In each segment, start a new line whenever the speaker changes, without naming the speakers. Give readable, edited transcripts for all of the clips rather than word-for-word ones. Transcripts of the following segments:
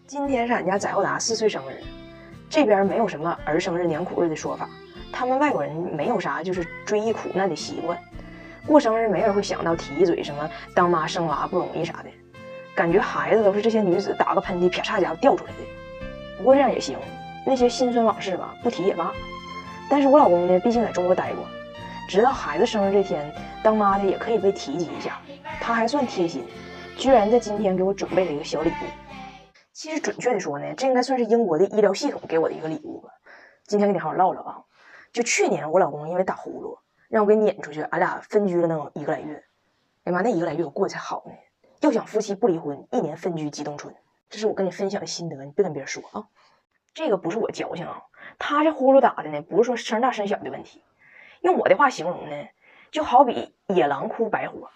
今天是俺家翟浩达4岁生日，这边没有什么儿生日年苦日的说法，他们外国人没有啥就是追忆苦难的习惯，过生日没人会想到提一嘴什么当妈生娃不容易啥的，感觉孩子都是这些女子打个喷嚏啪嚓家伙掉出来的。不过这样也行，那些辛酸往事吧不提也罢。但是我老公呢，毕竟在中国待过，知道孩子生日这天当妈的也可以被提及一下，他还算贴心，居然在今天给我准备了一个小礼物。其实准确的说呢，这应该算是英国的医疗系统给我的一个礼物吧。今天跟你好好唠唠啊。就去年我老公因为打呼噜让我给撵出去，俺俩分居了能有1个来月。哎妈，那1个来月我过得才好呢。要想夫妻不离婚，1年分居即冻春，这是我跟你分享的心得，你别跟别人说啊。这个不是我矫情啊，他这呼噜打的呢，不是说声大声小的问题，用我的话形容呢，就好比野狼哭白火，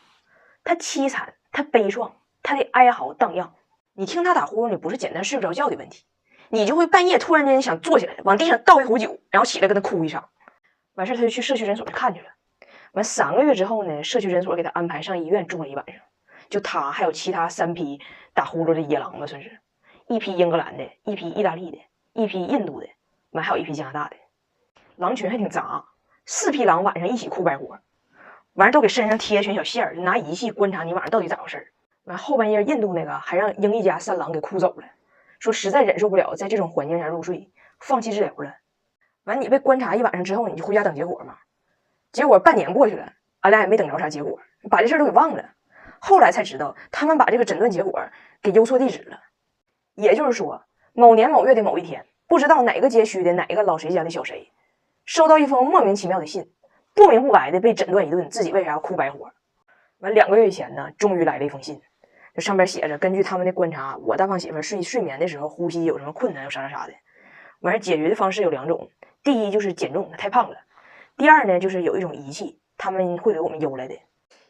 他凄惨，他悲怆，他的哀嚎荡漾。你听他打呼噜，你不是简单睡不着觉的问题，你就会半夜突然间想坐起来，往地上倒一壶酒，然后起来跟他哭一场。完事他就去社区诊所去看去了。完3个月之后呢，社区诊所给他安排上医院住了1晚上。就他还有其他3批打呼噜的野狼吧，算是1批英格兰的，1批意大利的，1批印度的，完还有1批加拿大的。狼群还挺杂，4匹狼晚上一起哭白火，完事都给身上贴一圈小线儿，拿仪器观察你晚上到底咋回事。完后半夜印度那个还让英一家3狼给哭走了，说实在忍受不了在这种环境下入睡，放弃治疗了。完你被观察1晚上之后，你就回家等结果嘛。结果半年过去了，俺俩也没等着啥结果，把这事都给忘了。后来才知道他们把这个诊断结果给邮错地址了，也就是说某年某月的某一天，不知道哪个街区的哪个老谁家的小谁收到一封莫名其妙的信，不明不白的被诊断一顿自己为啥要哭白火。完2个月以前呢，终于来了一封信，这上边写着根据他们的观察，我大胖媳妇睡眠的时候呼吸有什么困难有啥的。完事解决的方式有2种，第一就是减重，太胖了，第二呢就是有一种仪器他们会给我们邮来的。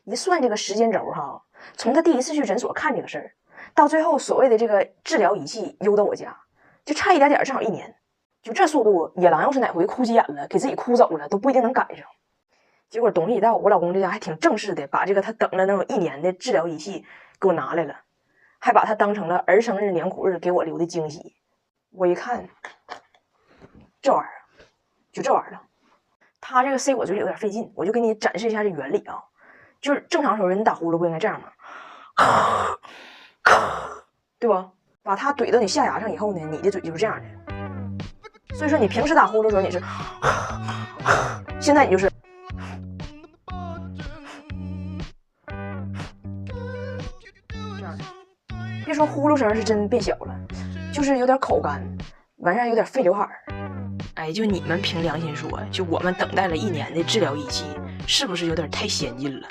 一算这个时间轴哈，从他第1次去诊所看这个事儿，到最后所谓的这个治疗仪器邮到我家，就差一点点，正好1年。就这速度，野狼要是哪回哭急眼了，给自己哭走了，都不一定能赶上。结果东西一到，我老公这家还挺正式的，把这个他等了能有1年的治疗仪器给我拿来了，还把它当成了儿生日年苦日给我留的惊喜。我一看，这玩意儿，就这玩意儿了。他这个塞我嘴里有点费劲，我就给你展示一下这原理啊。就是正常时候人打呼噜不应该这样吗？对吧？把它怼到你下牙上以后呢，你的嘴就是这样的。所以说你平时打呼噜的时候你是，现在你就是这样的。别说呼噜声是真变小了，就是有点口干，完事有点肺刘海。哎，就你们凭良心说，就我们等待了1年的治疗仪器，是不是有点太先进了？